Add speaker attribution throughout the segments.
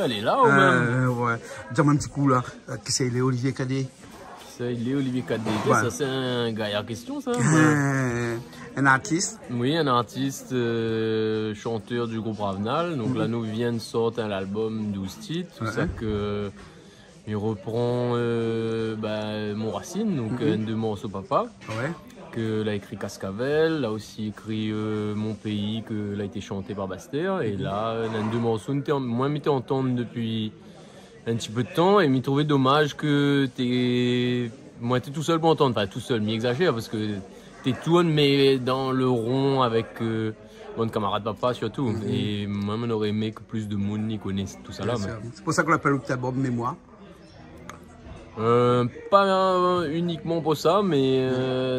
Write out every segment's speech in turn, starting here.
Speaker 1: Ben, elle est là, ou même.
Speaker 2: Ouais. Dis-moi un petit coup, là. Qui c'est, Olivier Cadet?
Speaker 1: C'est Olivier Cadet.
Speaker 2: Ouais.
Speaker 1: Ça, c'est un gars à question, ça.
Speaker 2: Un artiste?
Speaker 1: Oui, un artiste chanteur du groupe Ravenal. Donc là, nous vient de sortir l'album 12 titres. Tout ça que il reprend Mon Racine, donc un de morceaux papa.
Speaker 2: Ouais.
Speaker 1: Que l'a écrit Cascavel, l'a aussi écrit Mon Pays, que l'a été chanté par Bastère. Et là, un de morceaux, moi, m'étais entendre depuis un petit peu de temps et m'y trouvais dommage que moi, t'es tout seul pour entendre. Enfin, tout seul, m'y exagère parce que t'es tout, mais dans le rond avec mon camarade papa surtout. Et moi, on aurait aimé que plus de monde y connaisse tout ça là.
Speaker 2: C'est pour ça qu'on l'appelle Octobre Mémoire.
Speaker 1: Pas uniquement pour ça, mais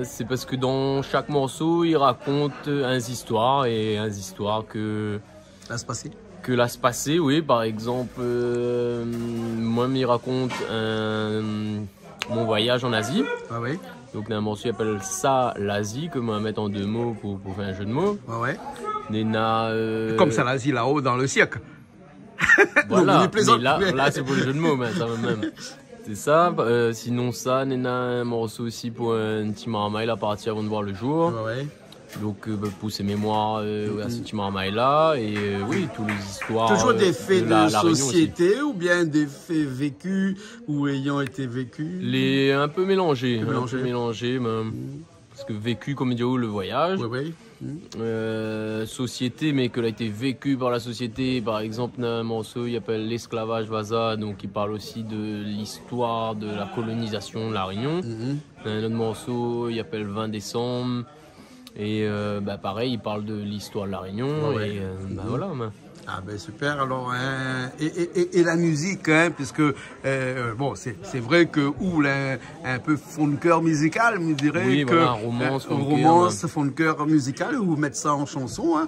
Speaker 1: c'est parce que dans chaque morceau, il raconte une histoire et une histoire que l'a se passer, oui. Par exemple, moi, il raconte mon voyage en Asie.
Speaker 2: Ah oui.
Speaker 1: Donc, il y a un morceau qui s'appelle Ça, l'Asie, que moi, mettre en 2 mots pour faire un jeu de mots.
Speaker 2: Ah ouais.
Speaker 1: Comme
Speaker 2: ça, l'Asie là-haut dans le siècle.
Speaker 1: Voilà, mais là c'est pour le jeu de mots, mais ça même. C'est ça. Sinon, ça, Nena, un morceau aussi pour un petit marmaille à partir avant de voir le jour.
Speaker 2: Ouais.
Speaker 1: Donc, pour ses mémoires à ce petit marmaille là. Et oui, toutes les histoires.
Speaker 2: Toujours des faits de société
Speaker 1: aussi.
Speaker 2: Ou bien des faits vécus ou ayant été vécus?
Speaker 1: Un peu mélangés. Un peu mélangés, même. Parce que vécu, comme dit le voyage.
Speaker 2: Oui.
Speaker 1: Société, mais qu'elle a été vécue par la société. Par exemple, un morceau il s'appelle L'esclavage Vaza, donc il parle aussi de l'histoire de la colonisation de la Réunion. Un autre morceau il s'appelle 20 décembre, et pareil, il parle de l'histoire de la Réunion. Voilà.
Speaker 2: Ah ben super, alors et la musique, puisque bon c'est vrai que un peu fond de cœur musical, me dirait
Speaker 1: oui,
Speaker 2: que
Speaker 1: voilà, romance,
Speaker 2: fond de cœur musical, ou mettre ça en chanson,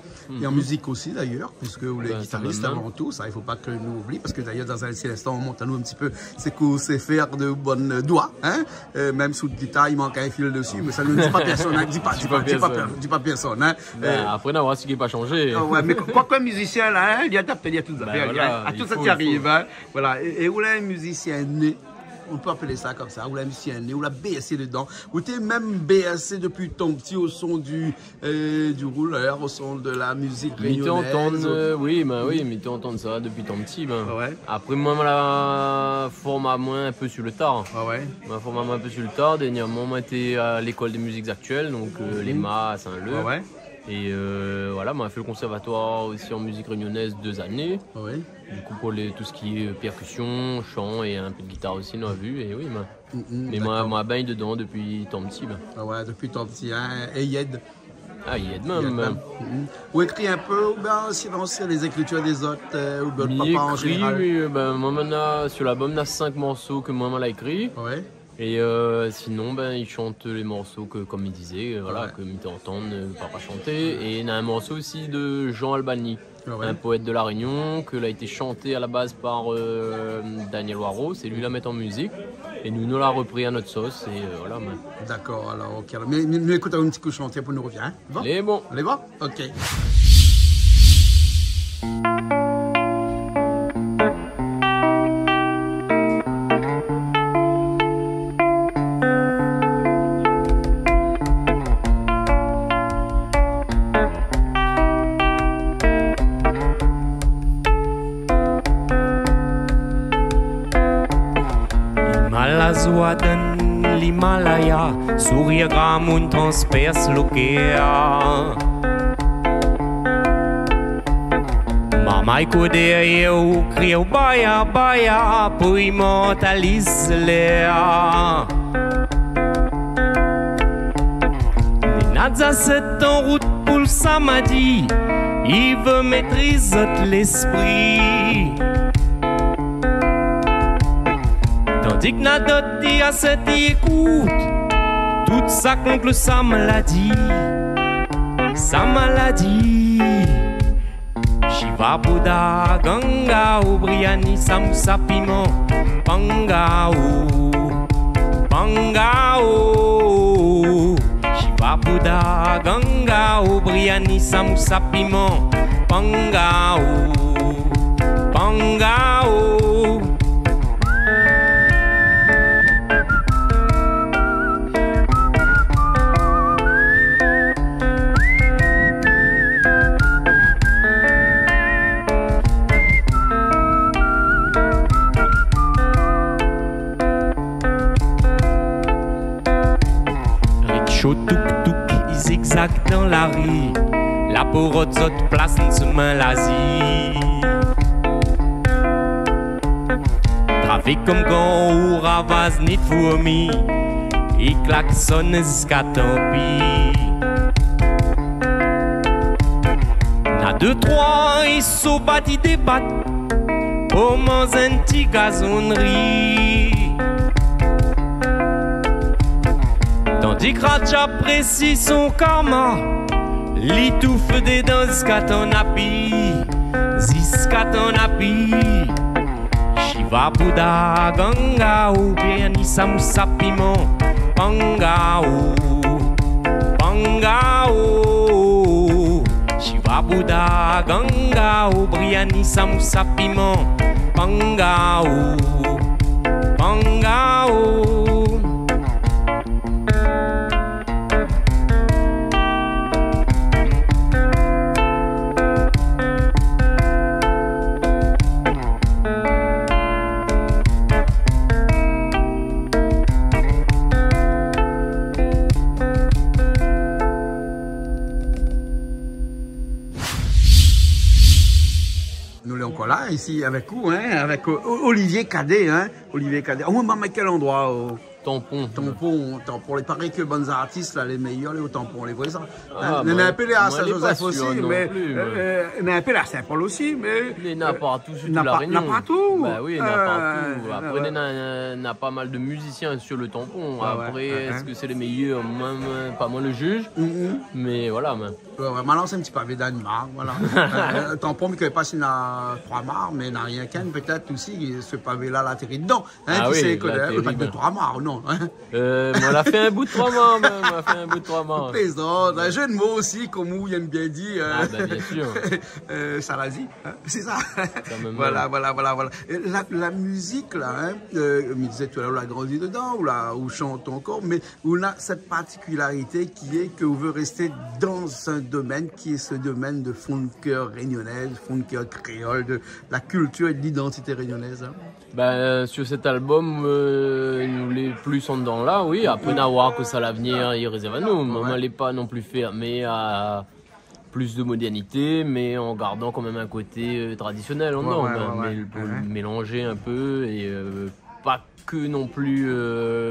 Speaker 2: et en musique aussi d'ailleurs, puisque vous les guitaristes avant tout, ça il faut pas que nous oublie, parce que d'ailleurs dans un instant on monte à nous un petit peu c'est qu'on sait faire de bonnes doigts, même sous de guitare il manque un fil dessus, mais ça ne dit pas personne, dis pas personne.
Speaker 1: Après n'avoir ce qui n'est pas changé.
Speaker 2: Ouais, mais quoi qu'un musicien là, il y a tout ça, à tout ça qui arrive. Voilà. Et où là un musicien né, on peut appeler ça comme ça, ou la musicien né, ou la BSC dedans, ou t'es même BSC depuis ton petit au son du rouleur, au son de la musique réunionnaise.
Speaker 1: mais t'es entendre ça depuis ton petit.
Speaker 2: Ouais.
Speaker 1: Après moi, la forme à moi un peu sur le tard. Ma forme à moi un peu sur le tard. Dernièrement, moi j'étais à l'école des musiques actuelles, donc l'EMA à Saint-Leu. Et voilà, moi j'ai fait le conservatoire aussi en musique réunionnaise 2 années. Du coup pour tout ce qui est percussion, chant et un peu de guitare aussi, on a vu. Et oui, mais moi baigne dedans depuis tant petit.
Speaker 2: Depuis tant petit, et Yed.
Speaker 1: Ah, Yed même.
Speaker 2: Ou écrit un peu, ou bien silencer les écritures des autres, ou bien papa en général.
Speaker 1: Oui, moi maintenant sur l'album, il y a 5 morceaux que moi j'ai écrit. Et sinon, il chante les morceaux que, comme il disait, que m'était entendre papa chanter. Et il y a un morceau aussi de Jean Albani, un poète de la Réunion, que l'a été chanté à la base par Daniel Waro. C'est lui la mettre en musique. Et nous l'a repris à notre sauce. Et voilà.
Speaker 2: D'accord, alors ok. Mais écoute, un petit coup chanter pour nous revenir.
Speaker 1: Les bons.
Speaker 2: Ok.
Speaker 3: Joie dans l'Himalaya, sourire grand monde transperce l'océan. Maman derrière ou crie au baya baya pour immortaliser l'air. Nadza c'est en route pour le samedi, il veut maîtriser l'esprit. Tandis que Nadot dit à cette écoute, tout ça conclut sa maladie. Shiva Bouddha, Ganga, Briani, Samoussa Piment, Pangao. Shiva Bouddha, Ganga, Briani, Samoussa Piment, Pangao. claque dans la rue, la pour autres place une semaine l'Asie. Trafic comme quand ou ravase ni de fourmis, il klaxonne jusqu'à tant pis. N'a deux, trois, ils sont bâtis des battes, au moins un petit gazonnerie. Tandis que Raja apprécie son karma, l'étouffe des dents jusqu'à ton api, jusqu'à ton api. Shiva Bouddha Ganga ou Biryani Samoussa Piment Pangao Pangao Shiva Bouddha Ganga ou Biryani Samoussa Piment Pangao Pangao.
Speaker 2: Là, ici avec vous, hein, avec Olivier Cadet, hein, Olivier Cadet. Oh, mais quel endroit
Speaker 1: Tampon.
Speaker 2: Tampon. Il paraît que les bons artistes, là, les meilleurs, les au Tampon, les vrais ça.
Speaker 1: Il y
Speaker 2: a un peu les à Saint-Joseph aussi, mais il y a un peu les à Saint-Paul aussi, mais.
Speaker 1: Il y en a partout,
Speaker 2: il y en a partout.
Speaker 1: Bah oui, il y en a partout. Après, il y a pas mal de musiciens sur le Tampon. Après, est-ce que c'est les meilleurs? Pas moi le juge, mais voilà.
Speaker 2: Maintenant, c'est un petit pavé d'Animar, voilà. Tampon, mais qu'il n'y avait pas s'il y a 3 mars, mais il n'y a rien qu'un, peut-être aussi, ce pavé-là, l'atterrit dedans.
Speaker 1: Ah oui,
Speaker 2: pas de 3 mars, non.
Speaker 1: Moi, on a fait un bout de 3 mois, même. On a fait un bout de 3 mois.
Speaker 2: Plaisante. Un jeu de mots aussi, comme vous, Yann bien dit.
Speaker 1: Bien sûr.
Speaker 2: Salazie, hein, c'est ça. Voilà. La musique, là, hein, me disait tout à l'heure, on a grandi dedans, ou chante encore, mais on a cette particularité qui est que vous veut rester dans un domaine qui est ce domaine de fond de cœur réunionnaise, fond de cœur créole, de la culture et de l'identité réunionnaise. Hein.
Speaker 1: Sur cet album, nous les plus en dedans là, oui. Après, n'avoir que ça l'avenir, il réserve à nous. On n'allait pas non plus fermer à plus de modernité, mais en gardant quand même un côté traditionnel en dedans. Mélanger un peu et pas que non plus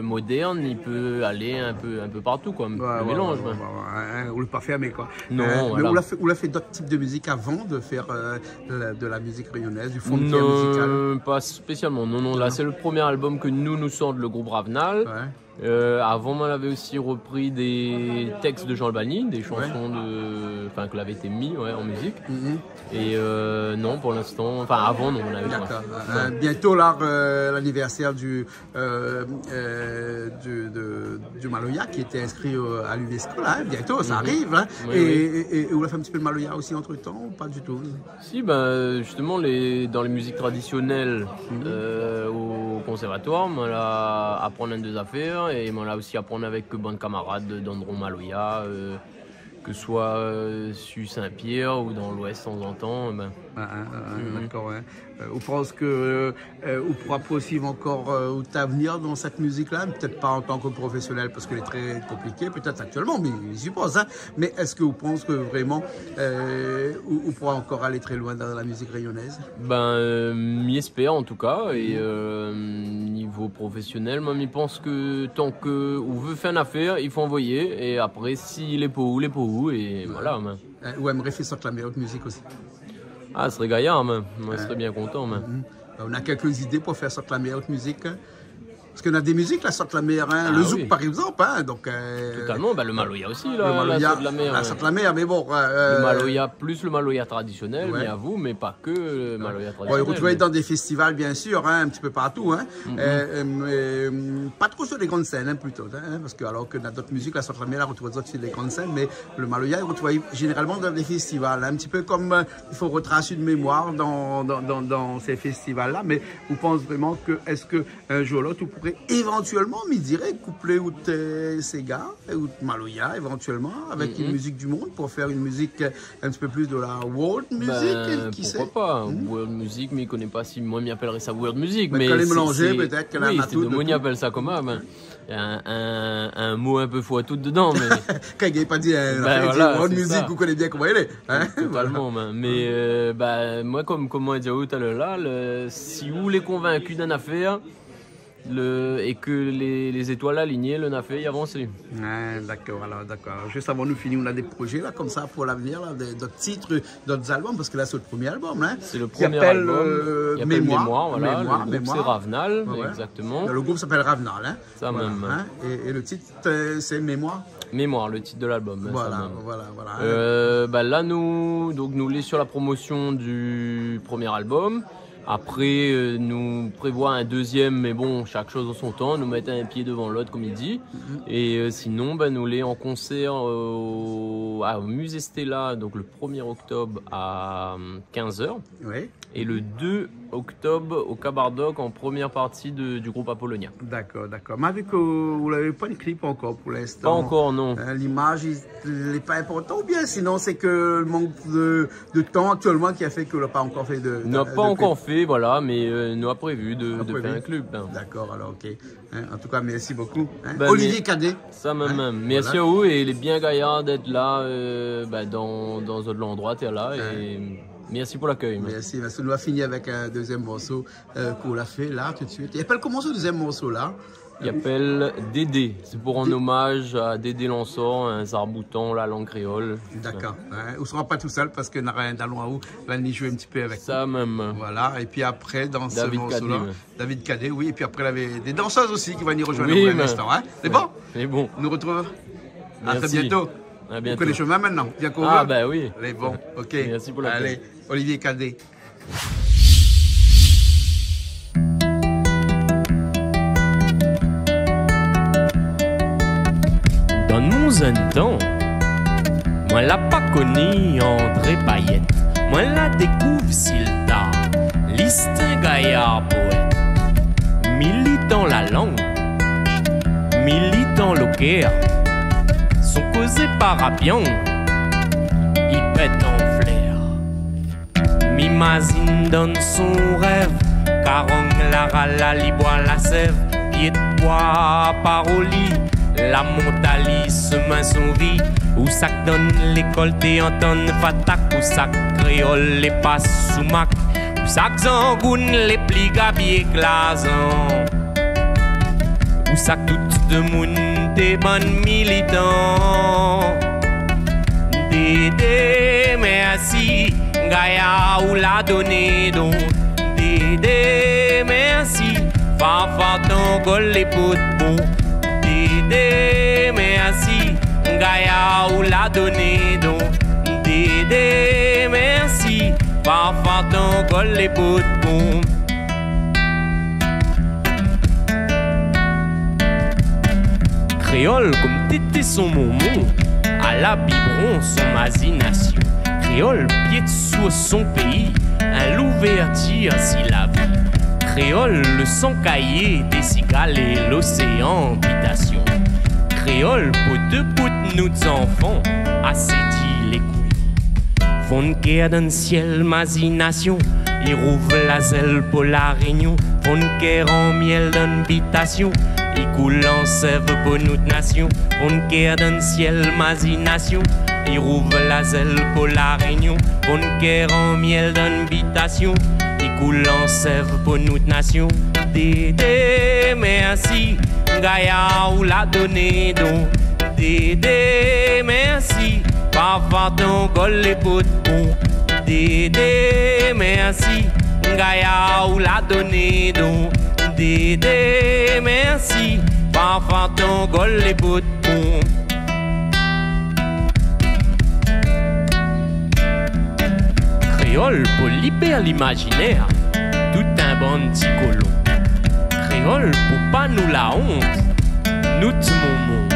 Speaker 1: moderne, il peut aller un peu partout, quoi. Le mélange.
Speaker 2: On l'a pas fermé, quoi.
Speaker 1: Non, voilà.
Speaker 2: Mais on a fait d'autres types de musique avant de faire de la musique réunionnaise, du fond de cœur musical?
Speaker 1: Pas spécialement, non. Là, c'est le premier album que nous sortent, le groupe Ravenal. Avant, on avait aussi repris des textes de Jean Albany, des chansons que l'avait été mis en musique. Et non, pour l'instant, avant, non, on avait pas.
Speaker 2: D'accord. Bientôt, là, l'anniversaire du Maloya qui était inscrit à l'UNESCO, là, bientôt, ça arrive. Hein. Et on a fait un petit peu de Maloya aussi entre temps, ou pas du tout?
Speaker 1: Si, justement, dans les musiques traditionnelles au conservatoire, on a apprendre deux affaires. Et on a aussi apprendre avec bande camarades d'Andron Maloya, que ce soit sur Saint-Pierre ou dans l'Ouest de temps en temps.
Speaker 2: D'accord. On pense que on pourra poursuivre encore l'avenir dans cette musique-là, peut-être pas en tant que professionnel parce qu'elle est très compliquée, peut-être actuellement, mais je suppose. Hein. Mais est-ce que vous pensez que vraiment on pourra encore aller très loin dans la musique rayonnaise?
Speaker 1: M'y espère en tout cas. Et niveau professionnel, moi, je pense que tant qu'on veut faire une affaire, il faut envoyer. Et après, s'il est pour où, il est pour où. Et voilà.
Speaker 2: Ou aimerait faire sortir la meilleure musique aussi?
Speaker 1: Ah, ce serait gaillard, moi je serais bien content.
Speaker 2: On a quelques idées pour faire sortir la meilleure musique. Parce qu'on a des musiques, là, sortent la mer, hein. Le zouk, par exemple, hein. Donc,
Speaker 1: totalement, le Maloya aussi, là, le Maloya, la mer.
Speaker 2: La sorte la mer, mais bon.
Speaker 1: Le Maloya, plus le Maloya traditionnel, mais à vous, mais pas que le Maloya traditionnel.
Speaker 2: On retrouve dans des festivals, bien sûr, hein, un petit peu partout, hein. Pas trop sur les grandes scènes, hein, plutôt, hein, parce que alors que dans d'autres musiques, la sorte la mer, on retrouve sur les grandes scènes, mais le Maloya, on retrouve généralement dans des festivals, hein, un petit peu comme il faut retracer une mémoire dans ces festivals-là, mais vous pensez vraiment que, est-ce qu'un jour ou l'autre, après, éventuellement, me dirait coupler ou Sega ou Maloya, éventuellement, avec une musique du monde pour faire une musique un petit peu plus de la world music.
Speaker 1: Pourquoi pas, world music, mais je ne connais pas si moi m'y appellerais ça world music.
Speaker 2: Mais quand les mélanger, peut-être que
Speaker 1: oui, c'est de moi y appelle ça comme ça. Il y a un mot un peu foitout dedans, mais...
Speaker 2: Quand il n'y a pas dit world music, vous connaissez bien comment elle est. Hein?
Speaker 1: Totalement, voilà. Mais moi, comme on a dit tout à l'heure là, si vous les convaincus d'une affaire, et que les étoiles alignées, le n'a fait y avancer.
Speaker 2: D'accord, alors d'accord. Juste avant nous finir, on a des projets là comme ça pour l'avenir, d'autres titres, d'autres albums, parce que là c'est le premier album. Hein,
Speaker 1: c'est le premier album. Il
Speaker 2: Mémoire,
Speaker 1: voilà. Le groupe c'est Ravenal, exactement.
Speaker 2: Le groupe s'appelle Ravenal. Hein,
Speaker 1: ça voilà, même.
Speaker 2: Hein, et le titre c'est Mémoire.
Speaker 1: Mémoire, le titre de l'album.
Speaker 2: Voilà.
Speaker 1: Là, nous les sur la promotion du premier album. Après, nous prévoit un deuxième, mais bon, chaque chose en son temps, nous mettre un pied devant l'autre, comme il dit. Et sinon, nous les en concert au Musée Stella, donc le 1er octobre à 15h.
Speaker 2: Oui.
Speaker 1: Et le 2 octobre au Cabardoc en première partie du groupe Apollonia.
Speaker 2: D'accord. Mais vu que vous n'avez pas de clip encore pour l'instant.
Speaker 1: Pas encore, non.
Speaker 2: L'image n'est pas important ou bien sinon c'est que le manque de temps actuellement qui a fait que vous n'avez pas encore fait de.
Speaker 1: N'a pas encore fait, voilà, mais nous a prévu de faire un clip.
Speaker 2: D'accord, alors ok. En tout cas, merci beaucoup. Olivier Cadet.
Speaker 1: Ça même. Merci à vous et il est bien gaillard d'être là dans l'endroit, tu es là. Et merci pour l'accueil.
Speaker 2: Merci. On va finir avec un deuxième morceau qu'on l'a fait là tout de suite. Il appelle comment ce deuxième morceau là?
Speaker 1: Il appelle Dédé. C'est pour en hommage à Dédé Lansor, un zarbouton, la langue créole.
Speaker 2: D'accord. On ne sera pas tout seul parce qu'on a rien d'allons à où. Va y jouer un petit peu avec
Speaker 1: ça même.
Speaker 2: Voilà. Et puis après, dans ce morceau-là, David Cadet, oui. Et puis après, il y avait des danseuses aussi qui vont y rejoindre pour l'instant. C'est bon?
Speaker 1: C'est bon.
Speaker 2: On nous retrouve à très bientôt.
Speaker 1: À bientôt.
Speaker 2: Vous connaissez le chemin maintenant. Bien qu'on
Speaker 1: oui.
Speaker 2: Allez, bon. Ok.
Speaker 1: Merci pour la
Speaker 2: Allez, Olivier Cadet.
Speaker 3: Donne-moi un temps. Moi l'a pas connu André Payette. Moi la découvre Silda. Listin gaillard poète. Militant la langue. Militant le cœur. Sont causés par Apion. Il pète en flair. M'imagine donne son rêve. Carong la rala li boit la sève. Pied de bois paroli. La montalis main son riz. Où ça donne l'école t'es entonne fatak. Où ça créole les passe sous mac. Où ça zangoun les plis gabi éclasant. Où ça tout de moun des bonnes militants. Dédé merci Gaïa ou la donné donc. Dédé merci Fafa ton gol les potes bon. Dédé merci Gaïa ou la donné donc. Dédé merci Fafa ton gol les potes bon. Créole comme t'étais son momon, à la biberon son masination. Créole pied sous son pays, un l'ouverture si la vie. Créole le sang caillé des cigales et l'océan habitation. Créole pour deux poutes nous enfants, assez dit les couilles. Fond guerre dans le ciel masination, il rouvre la zèle pour la réunion. Fond guerre en miel d'invitation. Il coule en sève pour notre nation. On guerre dans le ciel, masination. Il rouvre la zèle pour la réunion. On guerre en miel d'invitation. Il coule en sève pour notre nation. Dédé, merci. Gaïa ou la donné donc. Dédé, merci. Papa ton gol les potes bon. Dédé, merci. Gaïa ou la donné donc. Dédé, merci, parfois ton gol les boutons. Créole pour libérer l'imaginaire, tout un bon petit colon. Créole pour pas nous la honte, nous moment.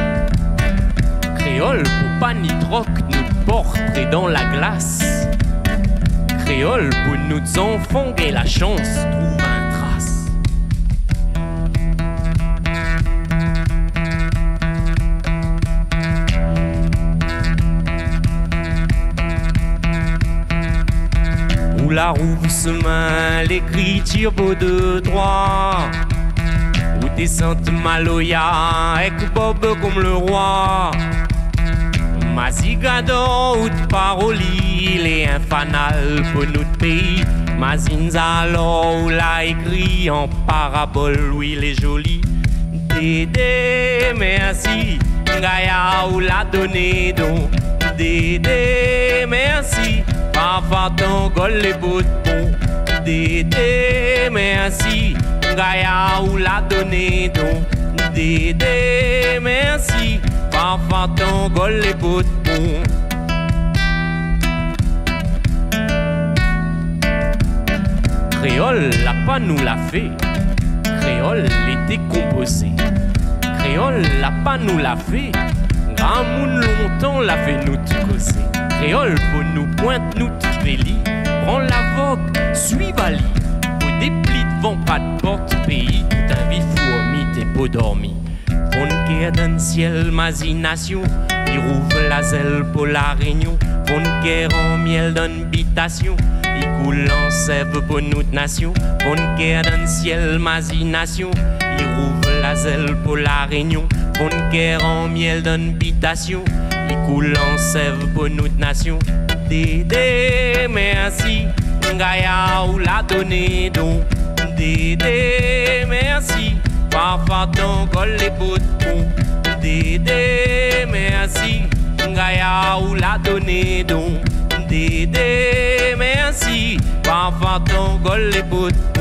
Speaker 3: Créole pour pas ni troc nous porter dans la glace. Créole pour nous enfants et la chance trouve un trace. la rousse-main, l'écriture beau de droit. Où t'es sainte Maloya, et que Bob comme le roi. Mazigador, ou de paroli, les infanales pour notre pays. Mazinzalo, ou l'a écrit en parabole, oui, les jolis. Dédé, merci, Gaïa, ou l'a donné donc. Dédé, merci, papa ton gol les bouts de pont. Dédé, merci, Gaïa, ou l'a donné donc. Dédé, merci, papa ton gol les bouts de pont. Créole, la pas nous l'a fait. Créole, l'été composé. Créole, la pas nous l'a fait. Grand moun longtemps l'a fait nous te causer. Créole, pour nous pointe nous te véli. Prends la vogue, suis vali. Pour des plis devant pas de porte pays. Tout un vif fourmi, t'es beau dormi. On guerre dans le ciel, mazination. Il rouvre la zèle pour la réunion. On guerre en miel dans l'habitation. Il coule en sève pour notre nation. On guerre dans le ciel, mazination. Il rouvre la zèle pour la réunion. On guerre en miel dans l'habitation. Il coule en sève pour notre nation. Dédé, merci. Gaïa ou l'a donné donc. Dédé, merci. Parfois ton col les bouts de pont. Dédé, merci. Gaïa ou l'a donné donc. Dédé, merci. Parfois ton col les bouts de pont.